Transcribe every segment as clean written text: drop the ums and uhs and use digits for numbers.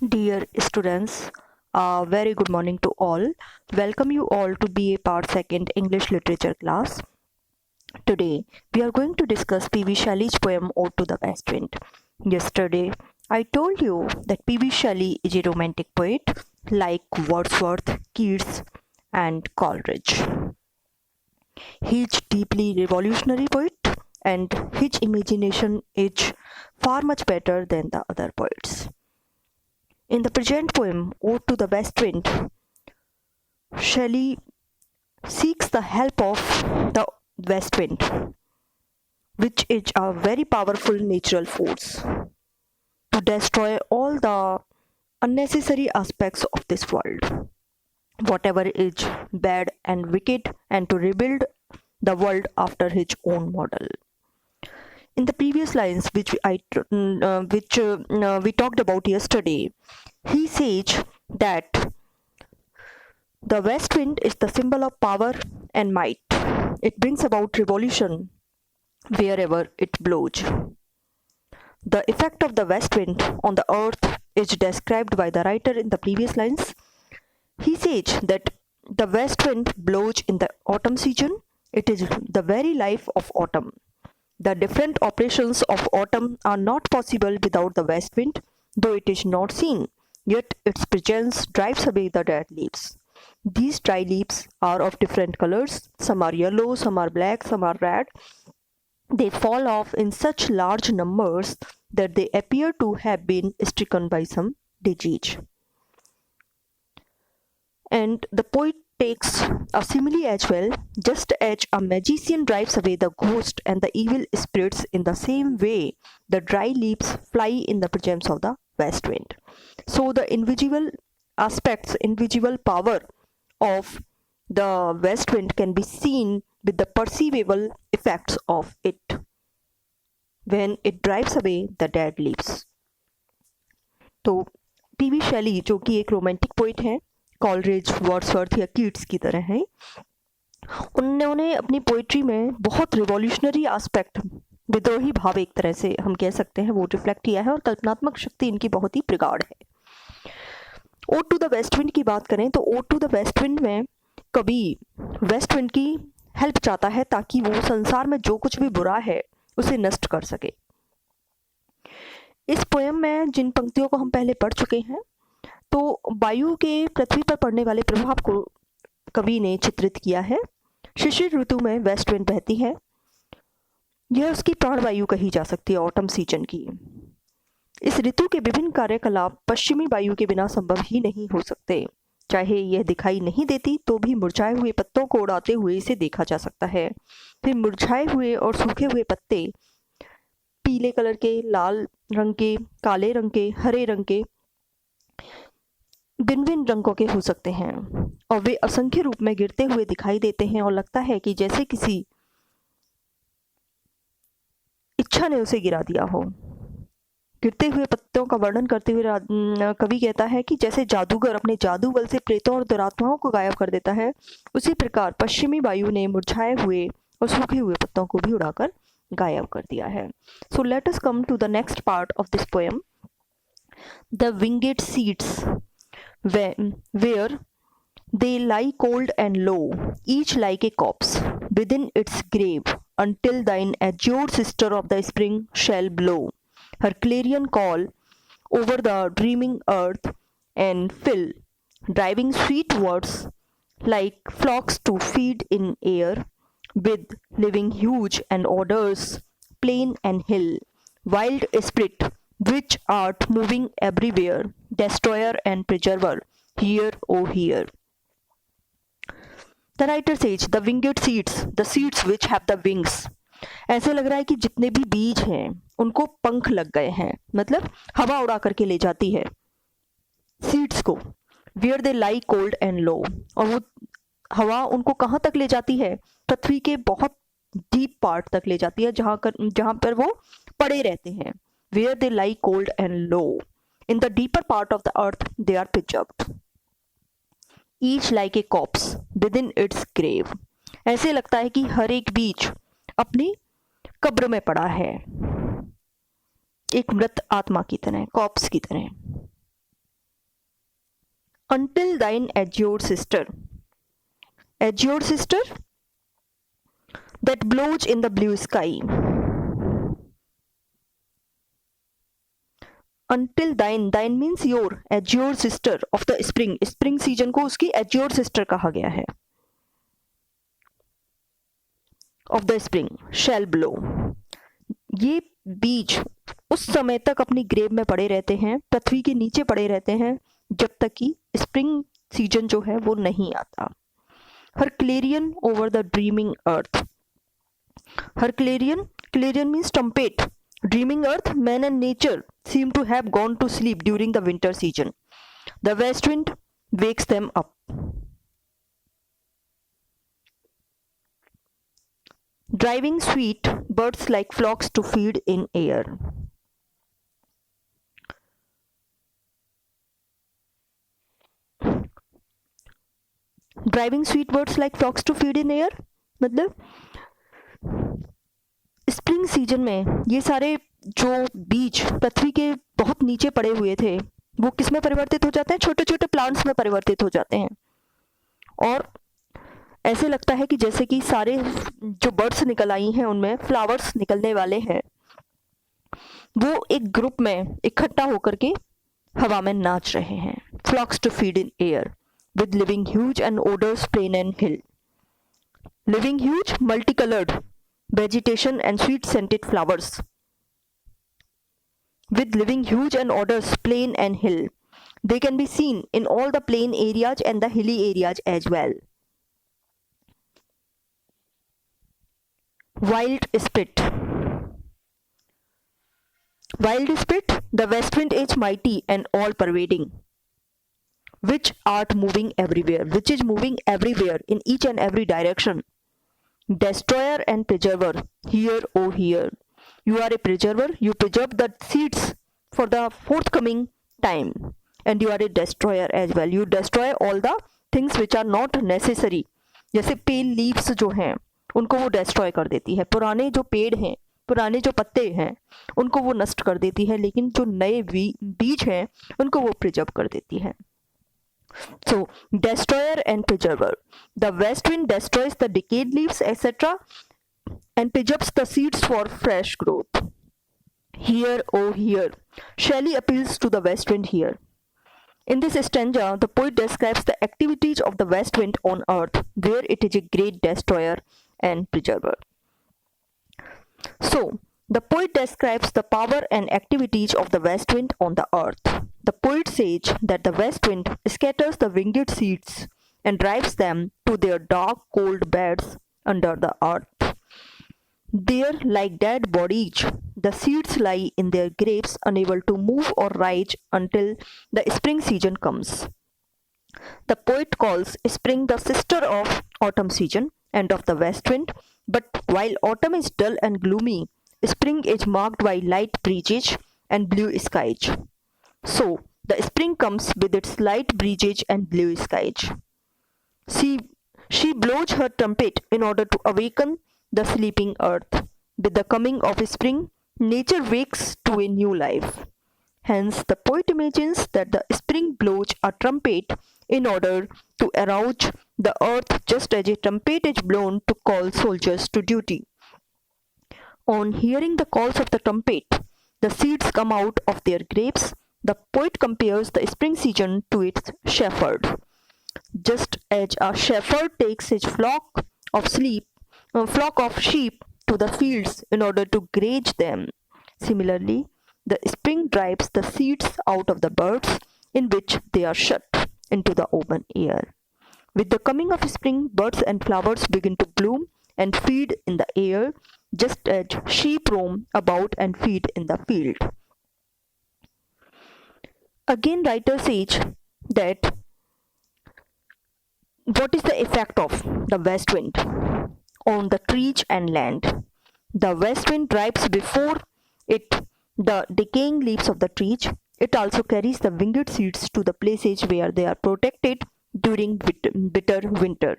Dear students, a very good morning to all. Welcome you all to BA Part 2nd English Literature class. Today, we are going to discuss P.V. Shelley's poem Ode to the West Wind. Yesterday, I told you that P.V. Shelley is a romantic poet like Wordsworth, Keats, and Coleridge. He is deeply revolutionary poet and his imagination is far much better than the other poets. In the present poem, Ode to the West Wind, Shelley seeks the help of the west wind, which is a very powerful natural force, to destroy all the unnecessary aspects of this world, whatever is bad and wicked, and to rebuild the world after his own model. In the previous lines which we talked about yesterday, he says that the west wind is the symbol of power and might. It brings about revolution wherever it blows. The effect of the west wind on the earth is described by the writer in the previous lines. He says that the west wind blows in the autumn season. It is the very life of autumn. The different operations of autumn are not possible without the west wind, though it is not seen, yet its presence drives away the dead leaves. These dry leaves are of different colors. Some are yellow, some are black, some are red. They fall off in such large numbers that they appear to have been stricken by some disease. And the poet takes a simile as well. Just as a magician drives away the ghost and the evil spirits, in the same way the dry leaves fly in the presence of the west wind. So the invisible aspects, invisible power of the west wind can be seen with the perceivable effects of it when it drives away the dead leaves. तो PV शैली जो कि एक romantic poet है, Coleridge, Wordsworth या Keats की तरह हैं, उन्होंने अपनी पोइट्री में बहुत रिवॉल्यूशनरी एस्पेक्ट, विद्रोही भाव एक तरह से हम कह सकते हैं, वो रिफ्लेक्ट किया है और कल्पनात्मक शक्ति इनकी बहुत ही प्रगाढ़ है. Ode to the west wind की बात करें तो ode to the west wind में कवि वेस्ट विंड की हेल्प चाहता है ताकि वो संसार में जो कुछ भी बुरा है उसे नष्ट कर सके. इस पोएम में जिन पंक्तियों को हम पहले पढ़ चुके हैं, तो वायु के पृथ्वी पर पड़ने वाले प्रभाव को कवि ने चित्रित किया है. शिशिर ऋतु में वेस्ट विंड बहती है. यह उसकी प्राणवायु कही जा सकती है, ऑटम सीजन की. इस ऋतु के विभिन्न कार्यकलाप पश्चिमी वायु के बिना संभव ही नहीं हो सकते. चाहे यह दिखाई नहीं देती तो भी मुरझाए हुए पत्तों को उड़ाते हुए इसे देखा जा सकता है. फिर मुरझाए हुए और सूखे हुए पत्ते पीले कलर के, लाल रंग के, काले रंग के, हरे रंग के, भिन्न भिन्न रंगों के हो सकते हैं और वे असंख्य रूप में गिरते हुए दिखाई देते हैं और लगता है कि जैसे किसी इच्छा ने उसे गिरा दिया हो. गिरते हुए पत्तों का वर्णन करते हुए कवि कहता है कि जैसे जादूगर अपने जादू बल से प्रेतों और दुरात्माओं को गायब कर देता है, उसी प्रकार पश्चिमी वायु ने मुरझाए हुए और सूखे हुए पत्तों को भी उड़ाकर गायब कर दिया है. So let us come to the next part of this poem, the winged seeds, where they lie cold and low, each like a corpse within its grave, until thine azure sister of the spring shall blow her clarion call over the dreaming earth, and fill, driving sweet words like flocks to feed in air, with living huge and odors, plain and hill, wild spirit, which art moving everywhere, destroyer and preserver, here, oh here. The writer says, the winged seeds, the seeds which have the wings. ऐसे लग रहा है कि जितने भी बीज हैं उनको पंख लग गए हैं, मतलब हवा उड़ा करके ले जाती है सीड्स को. Where they lie cold and low, और वो हवा उनको कहाँ तक ले जाती है? पृथ्वी के बहुत डीप पार्ट तक ले जाती है, जहाँ पर वो पड़े रहते हैं. Where they lie cold and low, in the deeper part of the earth they are preserved, each like a corpse within its grave. ऐसे लगता है कि हर एक बीज अपनी कब्र में पड़ा है, एक मृत आत्मा की तरह, कॉप्स की तरह. until thine azure sister that blows in the blue sky. Until thine means your azure sister of the spring season को उसकी azure sister कहा गया है. Of the spring shall blow. ये बीज उस समय तक अपनी ग्रेव में पड़े रहते हैं, पृथ्वी के नीचे पड़े रहते हैं जब तक कि स्प्रिंग सीजन जो है वो नहीं आता. Her clarion over the dreaming earth. Her clarion means trumpet. Dreaming earth, man and nature seem to have gone to sleep during the winter season. The west wind wakes them up. Driving sweet birds like flocks to feed in air. Driving sweet birds like flocks to feed in air मतलब spring season में ये सारे जो बीज पृथ्वी के बहुत नीचे पड़े हुए थे वो किस में परिवर्तित हो जाते हैं? छोटे छोटे प्लांट्स में परिवर्तित हो जाते हैं. और ऐसे लगता है कि जैसे कि सारे जो बर्ड्स निकल आई हैं उनमें फ्लावर्स निकलने वाले हैं. वो एक ग्रुप में इकट्ठा होकर के हवा में नाच रहे हैं. Flocks to feed in air with living huge and odors plain and hill. Living huge, multicolored vegetation and sweet scented flowers. With living huge and odors plain and hill. They can be seen in all the plain areas and the hilly areas as well. Wild spirit. Wild spirit, the west wind is mighty and all pervading. Which art moving everywhere, which is moving everywhere in each and every direction. Destroyer and preserver, hear, O hear. You are a preserver, you preserve the seeds for the forthcoming time. And you are a destroyer as well. You destroy all the things which are not necessary. जैसे pale leaves जो हैं उनको वो destroy कर देती है. पुराने जो पेड़ हैं, पुराने जो पत्ते हैं उनको वो नष्ट कर देती है, लेकिन जो नए बीज हैं उनको वो preserve कर देती है. So, destroyer and preserver. The west wind destroys the decayed leaves, etc., and preserves the seeds for fresh growth. Hear, O hear. Shelley appeals to the west wind here. In this stanza, the poet describes the activities of the west wind on earth, where it is a great destroyer and preserver. So, the poet describes the power and activities of the west wind on the earth. The poet says that the west wind scatters the winged seeds and drives them to their dark, cold beds under the earth. There, like dead bodies, the seeds lie in their graves, unable to move or rise until the spring season comes. The poet calls spring the sister of autumn season and of the west wind, but while autumn is dull and gloomy, spring is marked by light breezes and blue skies. So, the spring comes with its light breezes and blue skies. She blows her trumpet in order to awaken the sleeping earth. With the coming of spring, nature wakes to a new life. Hence, the poet imagines that the spring blows a trumpet in order to arouse the earth, just as a trumpet is blown to call soldiers to duty. On hearing the calls of the trumpet, the seeds come out of their graves. The poet compares the spring season to its shepherd. Just as a shepherd takes his flock of sheep to the fields in order to graze them, similarly, the spring drives the seeds out of the birds in which they are shut into the open air. With the coming of spring, birds and flowers begin to bloom and feed in the air, just as sheep roam about and feed in the field. Again, writer says that what is the effect of the west wind on the trees and land? The west wind drives before it the decaying leaves of the trees. It also carries the winged seeds to the places where they are protected during bitter winter.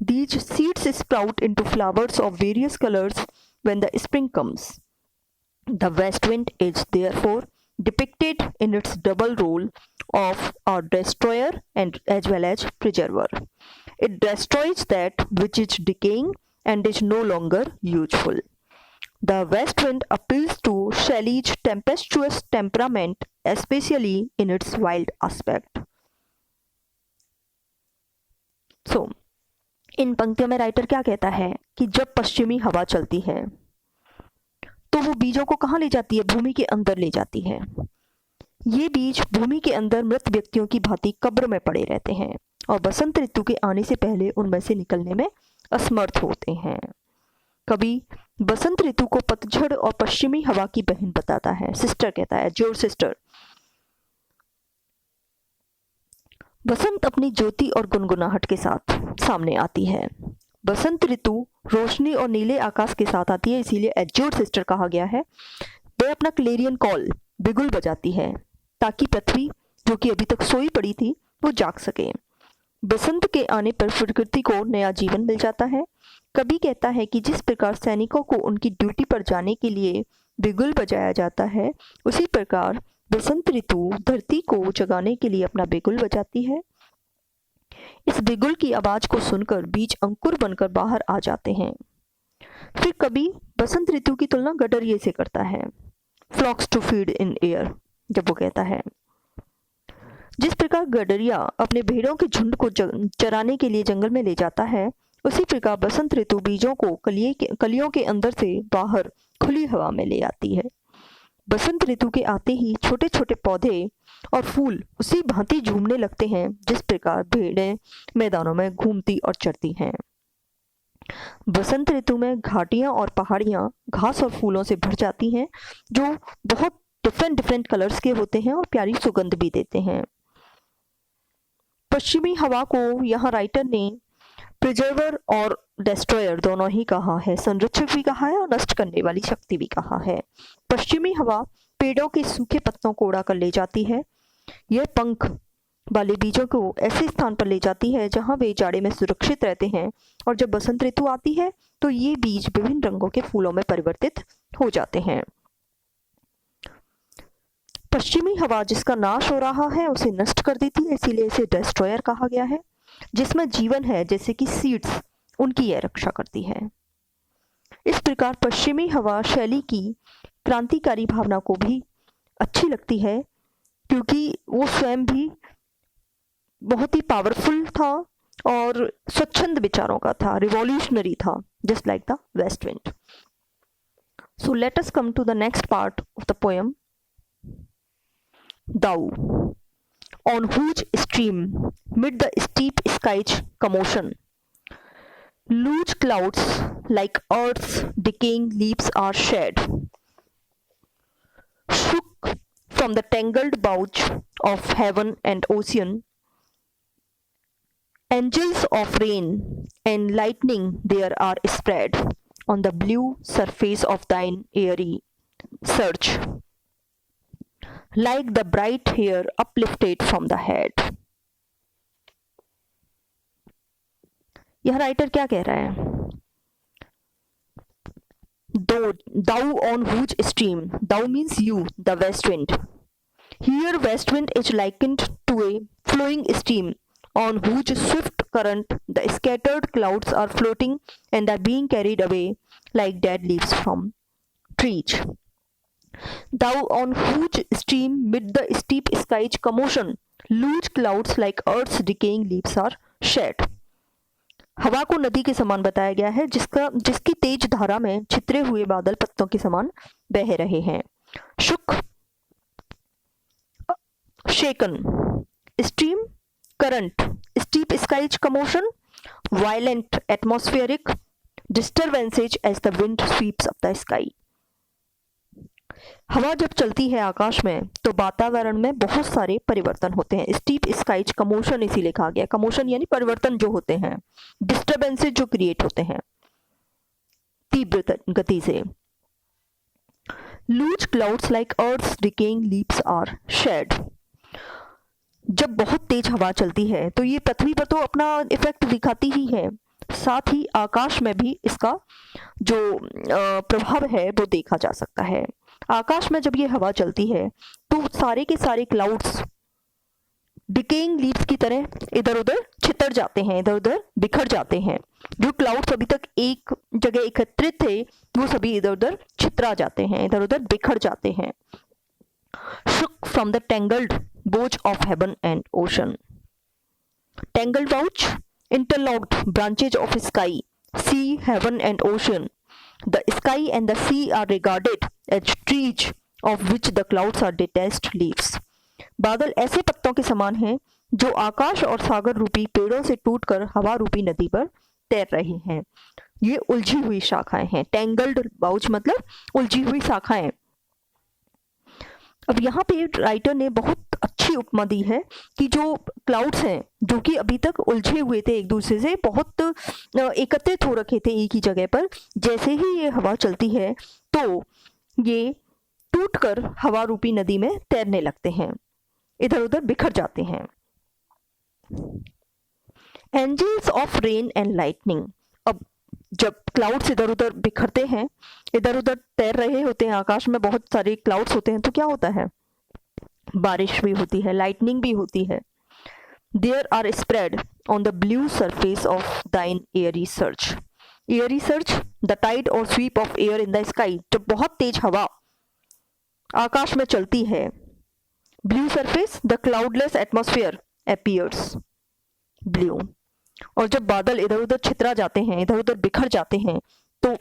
These seeds sprout into flowers of various colors when the spring comes. The west wind is therefore depicted in its double role of a destroyer and as well as preserver. It destroys that which is decaying and is no longer useful. The west wind appeals to Shelley's tempestuous temperament, especially in its wild aspect. So, इन पंक्तियों में writer क्या कहता है कि जब पश्चिमी हवा चलती है तो वो बीजों को कहाँ ले जाती है? भूमि के अंदर ले जाती है। ये बीज भूमि के अंदर मृत व्यक्तियों की भांति कब्र में पड़े रहते हैं और बसंत ऋतु के आने से पहले उनमें से निकलने में असमर्थ होते हैं। कवि बसंत ऋतु को पतझड़ और पश्चिमी हवा की बहन बताता है, सिस्टर कहता है, जोर सिस्टर। बसंत अपनी ज्योति और गुनगुनाहट के साथ सामने आती है। बसंत ऋतु रोशनी और नीले आकाश के साथ आती है, इसीलिए एज्योर सिस्टर कहा गया है। वह अपना क्लेरियन कॉल बिगुल बजाती है ताकि पृथ्वी, जो कि अभी तक सोई पड़ी थी, वो जाग सके। बसंत के आने पर प्रकृति को नया जीवन मिल जाता है। कवि कहता है कि जिस प्रकार सैनिकों को उनकी ड्यूटी पर जाने के लिए बिगुल बजाया जाता है, उसी प्रकार बसंत ऋतु धरती को जगाने के लिए अपना बिगुल बजाती है। इस बिगुल की आवाज को सुनकर बीज अंकुर बनकर बाहर आ जाते हैं। फिर कवि बसंत ऋतु की तुलना गडरिये से करता है, फ्लॉक्स टू फीड इन एयर, जब वो कहता है जिस प्रकार गडरिया अपने भेड़ों के झुंड को चराने के लिए जंगल में ले जाता है, उसी प्रकार बसंत ऋतु बीजों को कलियों के अंदर से बाहर खुली हवा में ले आती है। बसंत ऋतु के आते ही छोटे छोटे पौधे और फूल उसी भांति झूमने लगते हैं जिस प्रकार भेड़ें मैदानों में घूमती और चरती हैं। बसंत ऋतु में घाटियां और पहाड़ियां घास और फूलों से भर जाती हैं, जो बहुत डिफरेंट कलर्स के होते हैं और प्यारी सुगंध भी देते हैं। पश्चिमी हवा को यहाँ राइटर ने प्रिजर्वर और डेस्ट्रॉयर दोनों ही कहा है, संरक्षक भी कहा है और नष्ट करने वाली शक्ति भी कहा है। पश्चिमी हवा पेड़ों के सूखे पत्तों को उड़ा कर ले जाती है। यह पंख वाले बीजों को ऐसे स्थान पर ले जाती है जहां वे जाड़े में सुरक्षित रहते हैं, और जब बसंत ऋतु आती है तो ये बीज विभिन्न रंगों के फूलों में परिवर्तित हो जाते हैं। पश्चिमी हवा जिसका नाश हो रहा है उसे नष्ट कर देती है, इसीलिए इसे डेस्ट्रॉयर कहा गया है। जिसमें जीवन है जैसे कि सीड्स, उनकी यह रक्षा करती है। इस प्रकार पश्चिमी हवा शैली की क्रांतिकारी भावना को भी अच्छी लगती है, क्योंकि वो स्वयं भी बहुत ही पावरफुल था और स्वच्छंद विचारों का था, रिवॉल्यूशनरी था, just like the west wind. So let us come to the next part of the poem, Thou, on whose stream, mid the steep sky's commotion, loose clouds like earth's decaying leaves are shed, shook from the tangled boughs of heaven and ocean, angels of rain and lightning there are spread on the blue surface of thine airy surge, like the bright hair uplifted from the head. यह writer क्या कह रहा है? Thou on whose stream, thou means you, the west wind. Here west wind is likened to a flowing stream on whose swift current the scattered clouds are floating and are being carried away like dead leaves from trees. Thou on whose stream mid the steep sky's commotion, loose clouds like earth's decaying leaves are shed. हवा को नदी के समान बताया गया है, जिसकी तेज धारा में छितरे हुए बादल पत्तों के समान बह रहे हैं। शुक, shaken, stream, current, steep sky's commotion, violent atmospheric disturbances as the wind sweeps up the sky. हवा जब चलती है आकाश में तो वातावरण में बहुत सारे परिवर्तन होते हैं। स्टीप स्काइज कमोशन इसीलिए कहा गया, कमोशन यानी परिवर्तन जो होते हैं, डिस्टर्बेंसेस जो क्रिएट होते हैं तीव्र गति से। Loose clouds like earth's decaying leaves are shed. जब बहुत तेज हवा चलती है तो ये पृथ्वी पर तो अपना इफेक्ट दिखाती ही है, साथ ही आकाश में भी इसका जो प्रभाव है वो देखा जा सकता है। आकाश में जब ये हवा चलती है तो सारे के सारे क्लाउड्स डिकेइंग लीव्स की तरह इधर उधर छितर जाते हैं, इधर उधर बिखर जाते हैं। जो क्लाउड्स अभी तक एक जगह एकत्रित थे वो सभी इधर उधर छितरा जाते हैं, इधर उधर बिखर जाते हैं। shook from the tangled boughs of heaven and ocean. Tangled boughs, interlocked branches of sky, sea, heaven and ocean. The sky and the sea are regarded as trees of which the clouds are detached leaves. बादल ऐसे पत्तों के समान हैं जो आकाश और सागर रूपी पेड़ों से टूटकर हवा रूपी नदी पर तैर रहे हैं। ये उलझी हुई शाखाएं हैं। टेंगल्ड बाउच मतलब उलझी हुई शाखाएं। अब यहाँ पे राइटर ने बहुत अच्छी उपमा दी है कि जो क्लाउड्स हैं जो कि अभी तक उलझे हुए थे, एक दूसरे से बहुत एकत्रित हो रखे थे एक ही जगह पर, जैसे ही ये हवा चलती है तो ये टूटकर हवा रूपी नदी में तैरने लगते हैं, इधर उधर बिखर जाते हैं। Angels of rain and lightning. अब जब क्लाउड्स इधर उधर बिखरते हैं, इधर उधर तैर रहे होते हैं, आकाश में बहुत सारे क्लाउड्स होते हैं, तो क्या होता है? बारिश भी होती है, लाइटनिंग भी होती है। There are spread on the blue surface of thine airy surge. Airy surge, the tide और sweep of air in the sky. जब बहुत तेज हवा आकाश में चलती है, blue surface, the cloudless atmosphere appears blue. और जब बादल इधर उधर छितरा जाते हैं, इधर उधर बिखर जाते हैं, तो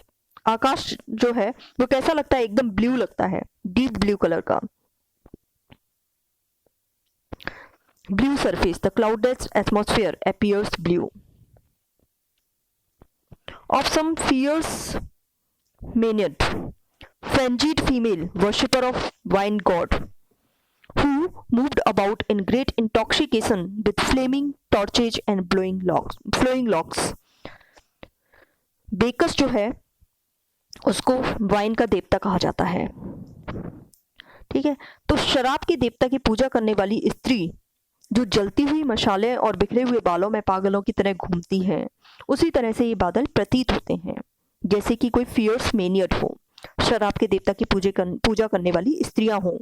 आकाश जो है वो कैसा लगता है? एकदम ब्लू लगता है, डीप ब्लू कलर का। Blue surface, the cloudless atmosphere appears blue. Of some fierce maenad frenzied female worshipper of wine god who moved about in great intoxication with flaming torches and flowing locks. बेकस जो है उसको wine का देवता कहा जाता है, ठीक है। तो शराब के देवता की पूजा करने वाली स्त्री जो जलती हुई मशालें और बिखरे हुए बालों में पागलों की तरह घूमती है, उसी तरह से ये बादल प्रतीत होते हैं, जैसे कि कोई फियर्स मैनियड हो, शराब के देवता की पूजा करने वाली स्त्रियां हों,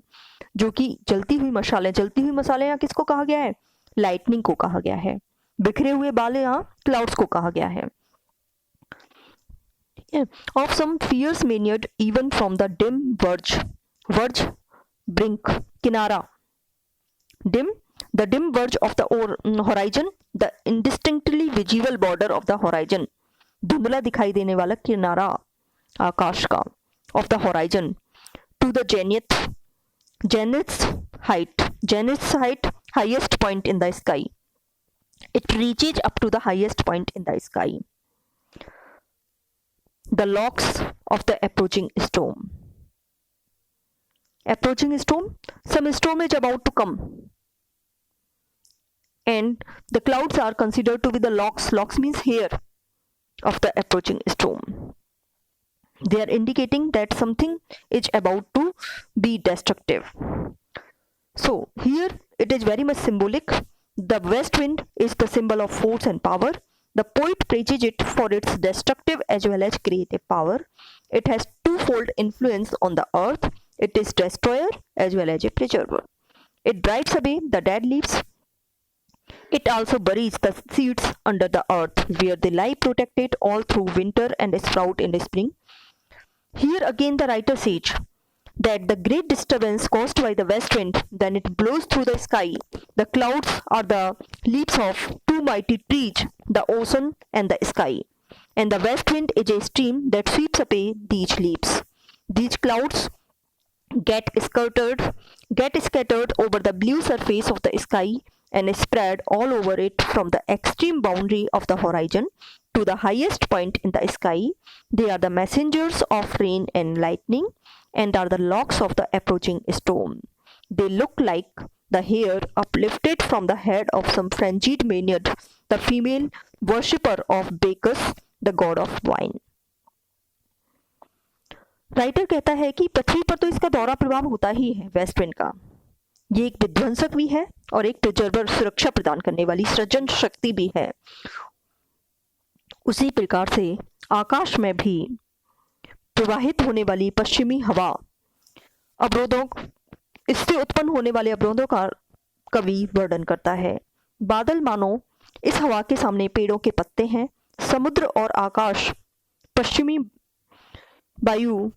जो कि जलती हुई मशालें यहाँ किसको कहा गया है? लाइटनिंग को कहा गया है। बिखरे हुए बाल यहाँ क्लाउड्स को कहा गया है। Of some fierce maenad even from the dim verge brink, किनारा, dim, the dim verge of the horizon, the indistinctly visible border of the horizon, धुंधला दिखाई देने वाला किनारा आकाश का, of the horizon, to the zenith's height, highest point in the sky. It reaches up to the highest point in the sky. The locks of the approaching storm. Approaching storm, some storm is about to come, and the clouds are considered to be the locks. Locks means hair of the approaching storm. They are indicating that something is about to be destructive. So here it is very much symbolic. The west wind is the symbol of force and power. The poet praises it for its destructive as well as creative power. It has twofold influence on the earth. It is destroyer as well as a preserver. It drives away the dead leaves. It also buries the seeds under the earth, where they lie protected all through winter and sprout in the spring. Here again the writer says that the great disturbance caused by the west wind, when it blows through the sky, the clouds are the leaves of two mighty trees, the ocean and the sky. And the west wind is a stream that sweeps away these leaves. These clouds get scattered over the blue surface of the sky and spread all over it from the extreme boundary of the horizon to the highest point in the sky. They are the messengers of rain and lightning and are the locks of the approaching storm. They look like the hair uplifted from the head of some frenzied Maenad, the female worshipper of Bacchus, the god of wine. Writer कहता है कि पृथ्वी पर तो इसका दोहरा प्रभाव होता ही है वेस्ट विंड का। ये एक विध्वंसक भी है और एक प्रिजर्वर, सुरक्षा प्रदान करने वाली सृजन शक्ति भी है। उसी प्रकार से आकाश में भी प्रवाहित होने वाली पश्चिमी हवा अवरोधों, इससे उत्पन्न होने वाले अवरोधों का कवि वर्णन करता है। बादल मानो इस हवा के सामने पेड़ों के पत्ते हैं। समुद्र और आकाश पश्चिमी वायु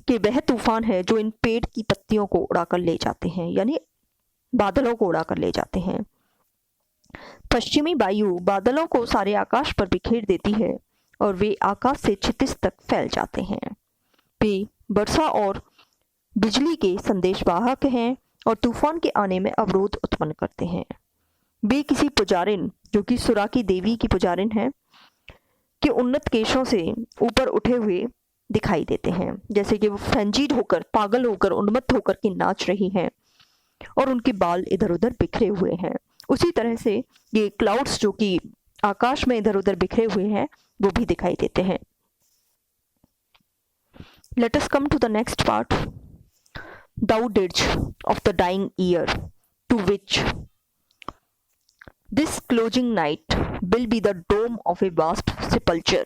के वह तूफान है जो इन पेड़ की पत्तियों को उड़ाकर ले जाते हैं, यानी बादलों को उड़ाकर ले जाते हैं। पश्चिमी वायु बादलों को सारे आकाश पर बिखेर देती है और वे आकाश से क्षितिज तक फैल जाते हैं। वे वर्षा और बिजली के संदेशवाहक हैं और तूफान के आने में अवरोध उत्पन्न करते हैं। वे किसी पुजारिन, जो कि सुरा की देवी की पुजारिन है, के उन्नत केशों से ऊपर उठे हुए दिखाई देते हैं, जैसे कि वो फ्रेंजीड होकर, पागल होकर, उन्मत्त होकर के नाच रही हैं और उनके बाल इधर उधर बिखरे हुए हैं। उसी तरह से ये क्लाउड्स जो कि आकाश में इधर उधर बिखरे हुए हैं वो भी दिखाई देते हैं। Let us come to the next part. Thou dirge of the dying year, to which this closing night will be the dome of a vast sepulchre,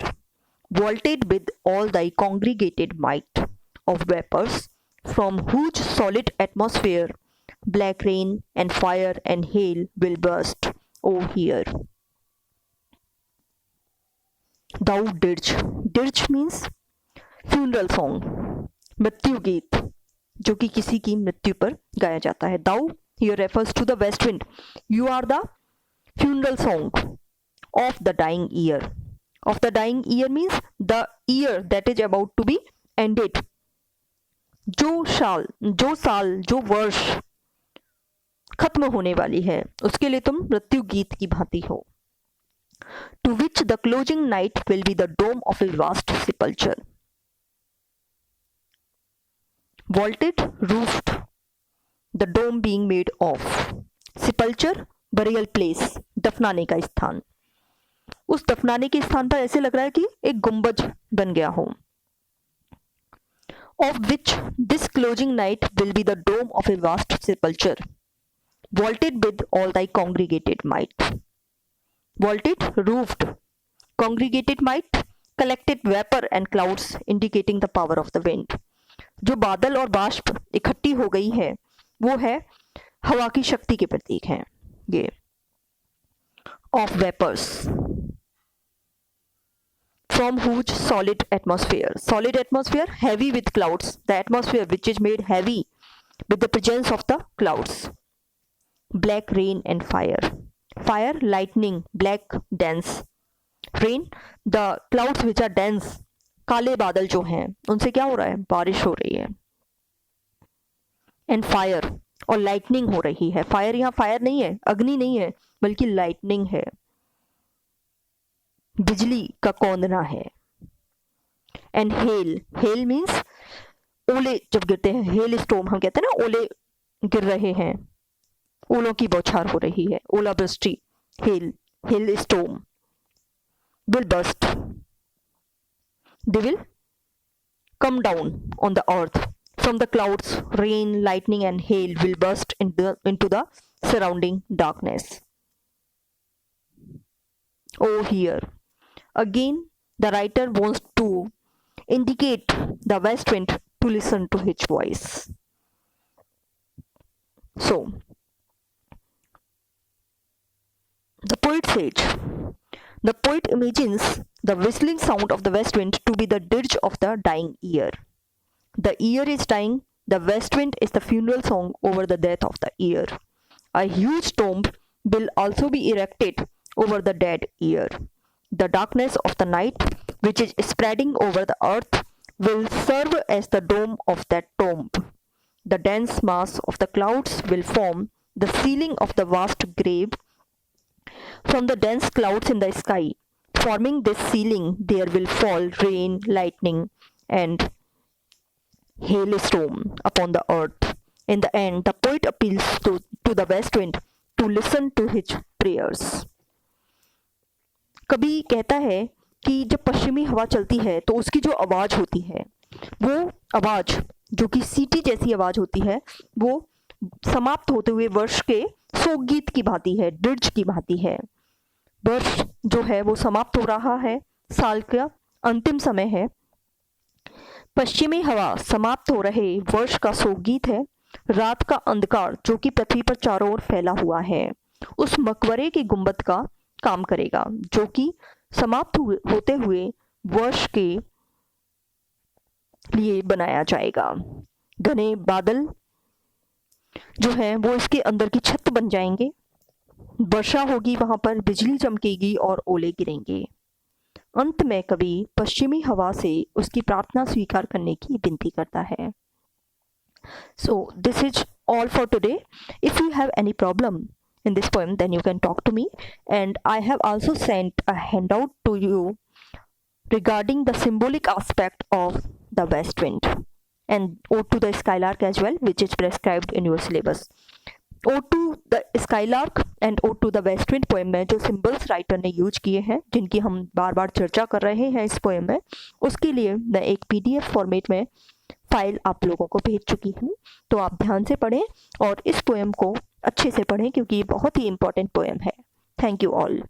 vaulted with all thy congregated might of vapors, from whose solid atmosphere black rain and fire and hail will burst. O hear. Thou dirge. Dirge means funeral song, मृत्यु गीत, जो कि किसी की मृत्यु पर गाया जाता है। Thou here refers to the west wind. You are the funeral song of the dying year. Of the dying year means the year that is about to be ended. जो साल, जो वर्ष खत्म होने वाली है, उसके लिए तुम मृत्यु गीत की भांति हो। To which the closing night will be the dome of a vast sepulchre. Vaulted, roofed, the dome being made of. Sepulchre, burial place, दफनाने का स्थान। उस दफनाने के स्थान पर ऐसे लग रहा है कि एक गुंबज बन गया हो। Of which this closing night will be the dome of a vast sepulchre, vaulted with all thy congregated might. Vaulted, roofed, congregated might, collected vapor and clouds indicating the power of the wind. जो बादल और बाष्प इकट्ठी हो गई है वो है हवा की शक्ति के प्रतीक हैं ये। Of vapours, from whose solid atmosphere heavy with clouds, the atmosphere which is made heavy with the presence of the clouds. Black rain and fire lightning, black dense rain, the clouds which are dense, काले बादल जो हैं उनसे क्या हो रहा है, बारिश हो रही है। एंड फायर, और लाइटनिंग हो रही है। फायर यहाँ फायर नहीं है, अग्नि नहीं है, बल्कि लाइटनिंग है, बिजली का कौंदना है। एंड हेल मीन्स ओले जब गिरते हैं, हेल स्टॉर्म हम कहते हैं ना, ओले गिर रहे हैं, ओलों की बौछार हो रही है, ओलावृष्टि। Hello storm will burst, they will come down on the earth from the clouds. Rain, lightning and hail will burst into the surrounding darkness. Oh, here again the writer wants to indicate the west wind to listen to his voice. So the poet said, the poet imagines the whistling sound of the west wind to be the dirge of the dying year. The year is dying, the west wind is the funeral song over the death of the year. A huge tomb will also be erected over the dead year. The darkness of the night, which is spreading over the earth, will serve as the dome of that tomb. The dense mass of the clouds will form the ceiling of the vast grave. From the dense clouds in the sky, forming this ceiling, there will fall rain, lightning, and hailstorm upon the earth. In the end, the poet appeals to the west wind to listen to his prayers. कवि कहता है कि जब पश्चिमी हवा चलती है तो उसकी जो आवाज़ होती है, वो आवाज़ जो कि सीटी जैसी आवाज़ होती है, वो समाप्त होते हुए वर्ष के शोक गीत की भांति है, डिर्ज की भांति है। वर्ष जो है वो समाप्त हो रहा है, साल का अंतिम समय है। पश्चिमी हवा समाप्त हो रहे वर्ष का शोक गीत है रात का अंधकार जो कि पृथ्वी पर चारों ओर फैला हुआ है उस मकबरे के गुंबद का काम करेगा, जो कि समाप्त होते हुए वर्ष के लिए बनाया जाएगा। घने बादल जो है वो इसके अंदर की छत बन जाएंगे, वर्षा होगी, वहां पर बिजली चमकेगी और ओले गिरेंगे। अंत में कवि पश्चिमी हवा से उसकी प्रार्थना स्वीकार करने की विनती करता है। So this is all for today. If you have any problem in this poem, then you can talk to me, and I have also sent a handout to you regarding the symbolic aspect of the west wind and ode to the skylark as well, which is prescribed in your syllabus. ode to the skylark and ode to the west wind poem में जो symbols writer ने use किए हैं, जिनकी हम बार बार चर्चा कर रहे हैं इस पोएम में, उसके लिए मैं एक PDF फॉर्मेट में फाइल आप लोगों को भेज चुकी हूँ। तो आप ध्यान से पढ़ें और इस पोएम को अच्छे से पढ़ें, क्योंकि ये बहुत ही इम्पोर्टेंट पोएम है। Thank you all.